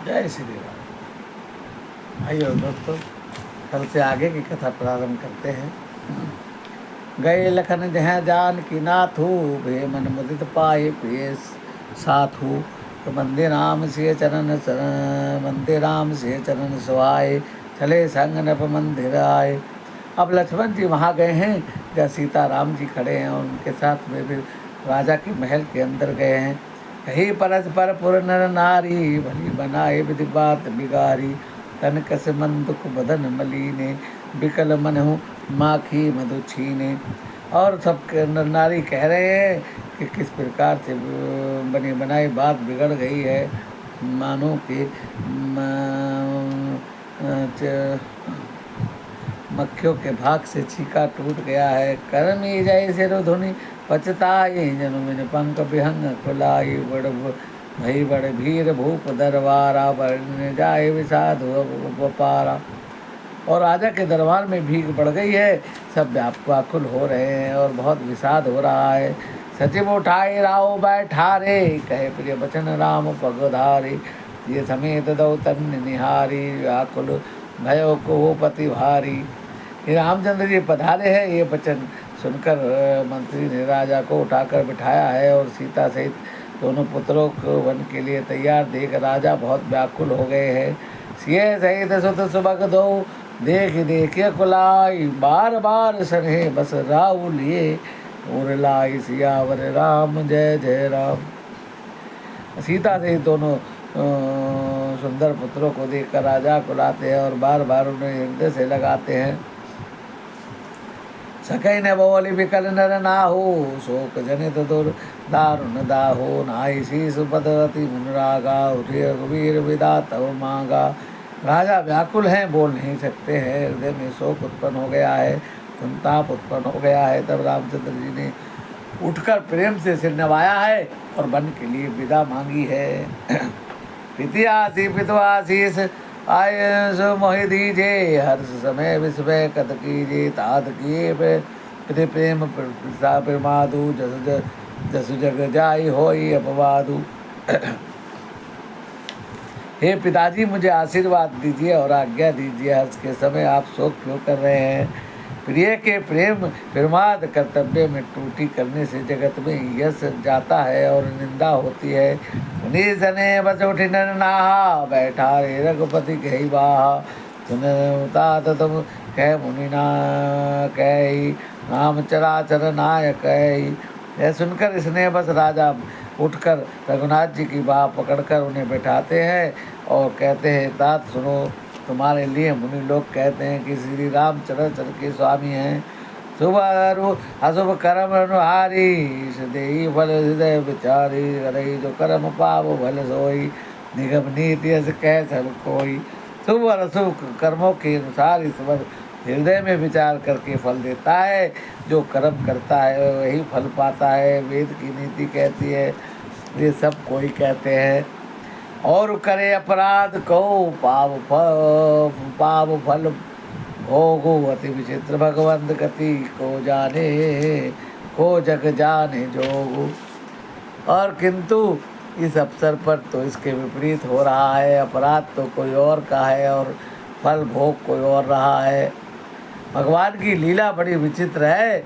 जय श्री राम। आइए दोस्तों, कल से आगे की कथा प्रारंभ करते हैं। गए लखन जहाँ जान की नाथू, भे मन मुदित पाए प्रिय साथू। तो मंदिर राम से चरण मंदिर राम से चरण सुहाए, चले संग नप मंदिर आए। अब लक्ष्मण जी वहाँ गए हैं जहाँ सीता राम जी खड़े हैं, और उनके साथ में भी राजा के महल के अंदर गए हैं। कहीं परस्पर पुर नर नारी, भली बनाए विधि बात बिगारी। तन कस मन दुख बदन मलीने, बिकल मन हूँ माखी मधु छीने। और सब नर नारी कह रहे हैं कि किस प्रकार से बनी बनाई बात बिगड़ गई है, मानो कि मक्खियों के भाग से छीका टूट गया है। कर्मी जय सिर धुनि पचताई, जनुमिन पंख विहंग खुलाई। भई बड़ भीर भूप दरबारा, बरन जाए विषाद पारा। और राजा के दरबार में भीख बढ़ गई है, सब व्याकुल हो रहे हैं और बहुत विषाद हो रहा है। सचिव उठाए राव बैठारे, कहे प्रिय बचन राम पगधारे। ये समेत दो तन्य निहारी, व्याकुल भयो को पति भारी। ये रामचंद्र जी पधारे हैं, ये वचन सुनकर मंत्री ने राजा को उठाकर बिठाया है और सीता सहित दोनों पुत्रों को वन के लिए तैयार देख राजा बहुत व्याकुल हो गए हैं। सिय सहित सुत सुबक दो, देख देखिए कुलाई। बार बार सने बस राव लिए, और लाई सियावर राम जय जय राम। सीता सहित दोनों सुंदर पुत्रों को देखकर राजा कुलाते हैं और बार बार उन्हें हृदय से लगाते हैं। सकै न बोली विकल नर नाहो, शोक जनित दुर दारुण दाहो। नाई शीस पदवती मुनरागा, उठे रघुवीर विदा तव मांगा। राजा व्याकुल हैं, बोल नहीं सकते हैं, हृदय में शोक उत्पन्न हो गया है, संताप उत्पन्न हो गया है। तब रामचंद्र जी ने उठकर प्रेम से सिर नवाया है और वन के लिए विदा मांगी है। पितियासी पितवासीस आय सो मोहि दीजे, हर्ष समय विस्मय कत कीजे। तात किए पिति प्रेम प्रमादु, जस जग जाई होई अपवादु। हे पिताजी, मुझे आशीर्वाद दीजिए और आज्ञा दीजिए। हर्ष के समय आप शोक क्यों कर रहे हैं? प्रिय के प्रेम प्रमाद कर्तव्य में त्रुटि करने से जगत में यश जाता है और निंदा होती है। सने बस उठि नर नाहा, बैठा रे रघुपति कही बाहा। सुन तात तुम कह मुनि ना कही, राम चराचर नायक कही। यह सुनकर इसने बस राजा उठकर रघुनाथ जी की बाह पकड़कर उन्हें बैठाते हैं और कहते हैं, तात सुनो, तुम्हारे लिए मुनि लोग कहते हैं कि श्री राम चराचर के स्वामी हैं। शुभ अशुभ कर्म अनुहारी, देई फल हृदय विचारी। करई जो कर्म पाव भल सोई, निगम नीति यस कह सब कोई। शुभ और अशुभ कर्मों के अनुसार ईश्वर हृदय में विचार करके फल देता है। जो कर्म करता है वही फल पाता है, वेद की नीति कहती है, ये सब कोई कहते हैं। और करे अपराध को पाप फल भोगो, अति विचित्र भगवंत गति को जाने, को जग जाने जोगो। और किंतु इस अवसर पर तो इसके विपरीत हो रहा है। अपराध तो कोई और का है और फल भोग कोई और रहा है। भगवान की लीला बड़ी विचित्र है।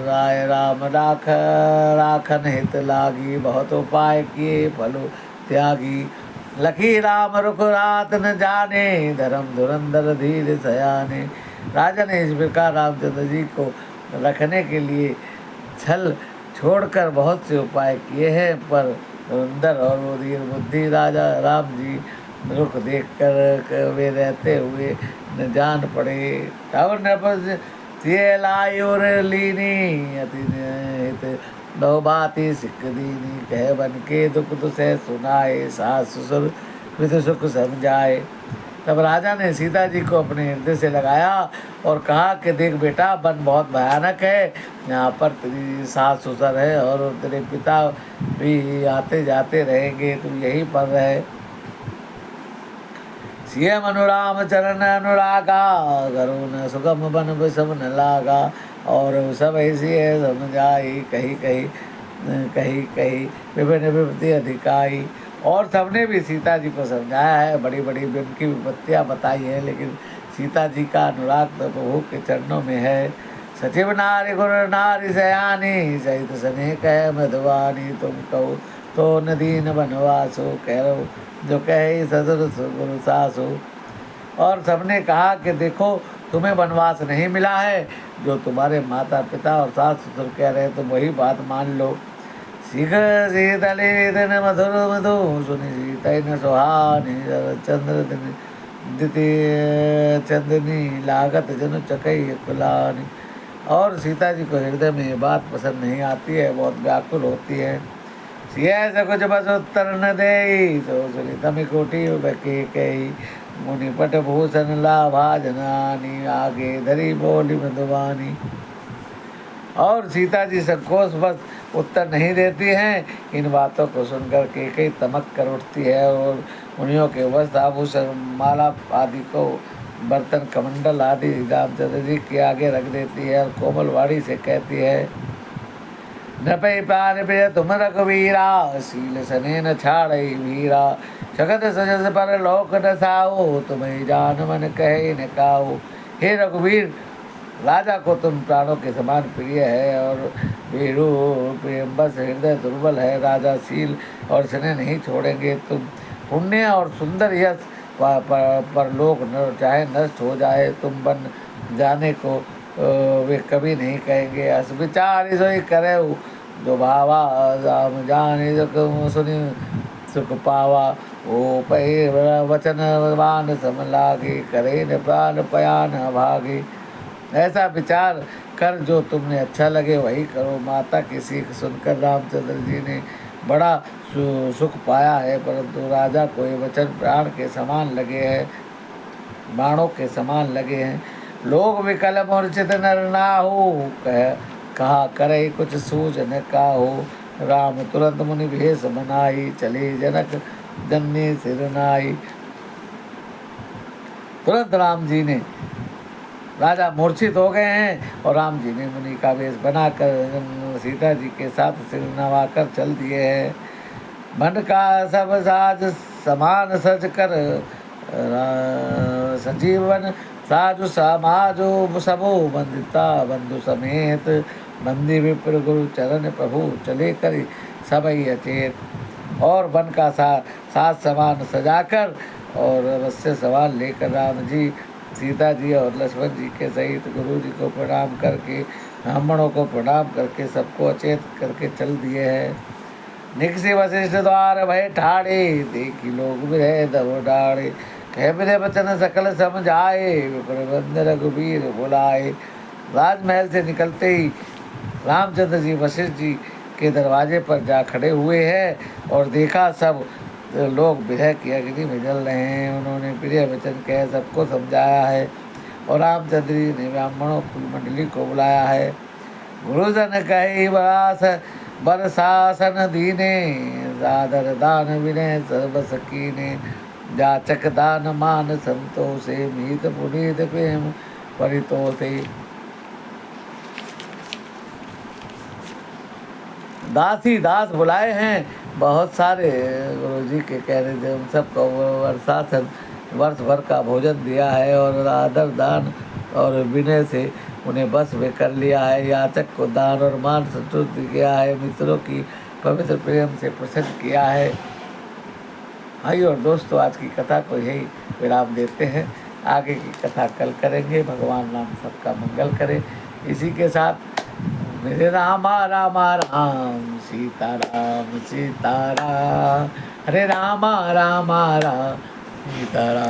राय राम राखन हित लागी, बहुत उपाय किए फलो त्यागी। लखी राम रुख रात न जाने, धर्म धुरंधर धीर सयाने। राजा ने इस प्रकार रामचंद्र जी को रखने के लिए छल छोड़कर बहुत से उपाय किए हैं, पर धुरंधर और वो धीर बुद्धि राजा राम जी रुख देख कर वे रहते हुए न जान पड़े। तब नपस लायोर लीनी, अति हित बहुबाती सिख दीनी। कह बन के दुख तुसे सुनाए, सास ससुर विध सुख समझाए। तब राजा ने सीता जी को अपने हृदय से लगाया और कहा कि देख बेटा, वन बहुत भयानक है, यहाँ पर तेरी सास ससुर है और तेरे पिता भी आते जाते रहेंगे, तुम यहीं पर रहे। सियम अनुराम चरण अनुरागा, करुण सुगम बन विषम न लागा। और सब ऐसी समझाई, कही कही कही कही विभिन्न विपत्ति अधिकाई। और सबने भी सीता जी को समझाया है, बड़ी बड़ी उनकी विपत्तियाँ बताई है, लेकिन सीता जी का अनुराग तो प्रभु के चरणों में है। सचिव नारी गुर नारी सयानी, सहित स्नेह कह मधुवानी, तुम कहो तो नदीन बनवासो, कह रहो जो कहे ससुर गुरु सासु। और सबने कहा कि देखो तुम्हें वनवास नहीं मिला है, जो तुम्हारे माता पिता और सास ससुर कह रहे तुम वही बात मान लो। शीघ्र शीतलिन मधुर मधु, सुनि सीतैन सुहानी, चंद्र दिन द्वितीय चंदनी, लागत जनु चकई कुलानी। और सीता जी को हृदय में ये बात पसंद नहीं आती है, बहुत व्याकुल होती है। सिया से कुछ बस उत्तर न दे, तो सुनी तमी कोटि बके कही, मुनि पट भूषण लाभा जनानी, आगे धरी बोली मधुबानी। और सीता जी संकोच बस उत्तर नहीं देती हैं। इन बातों को सुनकर कई तमक कर उठती है और मुनियों के वस्त्र आभूषण माला आदि को बर्तन कमंडल आदि रामचंद्र जी के आगे रख देती है और कोमल वाणी से कहती है, नपै प्राण प्रिय तुम रघुवीरा, शील सने न छाड़ई वीरा, जगत सजस पर लोक न साओ, तुम्हें जान मन कहे न काओ। हे रघुवीर, राजा को तुम प्राणों के समान प्रिय है और वीरू प्रेम बस हृदय दुर्बल है। राजा शील और स्नेह नहीं छोड़ेंगे। तुम पुण्य और सुंदर यश पर लोक न चाहे नष्ट हो जाए, तुम बन जाने को वे कभी नहीं कहेंगे। अस विचार सोई करे जो भावा, राम जाने जो सुनी सुख पावा, ओ पै वचन वान सम लागे, करे न प्राण पयान भागे। ऐसा विचार कर जो तुमने अच्छा लगे वही करो। माता की सीख सुनकर रामचंद्र जी ने बड़ा सुख पाया है, परंतु राजा को ये वचन प्राण के समान लगे हैं, बाणों के समान लगे हैं। लोग विकल मूर्छित नर ना हो, कहा करे कुछ सूझ न काहो। राम तुरंत मुनि भेष बनाई, चले जनक जननी सिर नाई। तुरंत राम जी ने, राजा मूर्छित हो गए हैं और राम जी ने मुनि का वेश बनाकर सीता जी के साथ सिर नवाकर चल दिए हैं। मन का सब साज समान सज कर, सजीवन साजु समाजो सबो, बंदिता बंधु समेत, बंदी विप्र गुरु चरण प्रभु, चले कर सबई अचेत। और वन का साज समान सजाकर और अवश्य सवाल लेकर राम जी, सीता जी और लक्ष्मण जी के सहित गुरु जी को प्रणाम करके, ब्राह्मणों को प्रणाम करके, सबको अचेत करके चल दिए हैं। निकसी वशिष्ठ द्वार भय ठाड़े, देखी लोग विरह दब डाड़े, कह मेरे वचन सकल समझाए, विप्रबंध रघुबीर बुलाए। राजमहल से निकलते ही रामचंद्र जी वशिष्ठ जी के दरवाजे पर जा खड़े हुए हैं और देखा सब लोग विरह की अग्नि में जल रहे हैं। उन्होंने प्रिय वचन कह सबको समझाया है और रामचंद्र जी ने ब्राह्मणों की मंडली को बुलाया है। गुरुजन कही बर शासन दीने, सादर दान विनय सर्व सकीने, जाचक दान मान संतोषे, मीत पुनीत प्रेम परितोषे। दास ही दास बुलाए हैं बहुत सारे, गुरु जी के कहने से उन सबको वर्षासन वर्ष भर का भोजन दिया है और आदर दान और विनय से उन्हें बस में कर लिया है। याचक को दान और मान संतुष्टि किया है, मित्रों की पवित्र प्रेम से प्रसन्न किया है। भाई और दोस्तों, आज की कथा को यही विराम देते हैं। आगे की कथा कल करेंगे। भगवान राम सबका मंगल करे। इसी के साथ मेरे रामा रामा राम, सीता राम, हरे रामा रामा राम, सीता राम।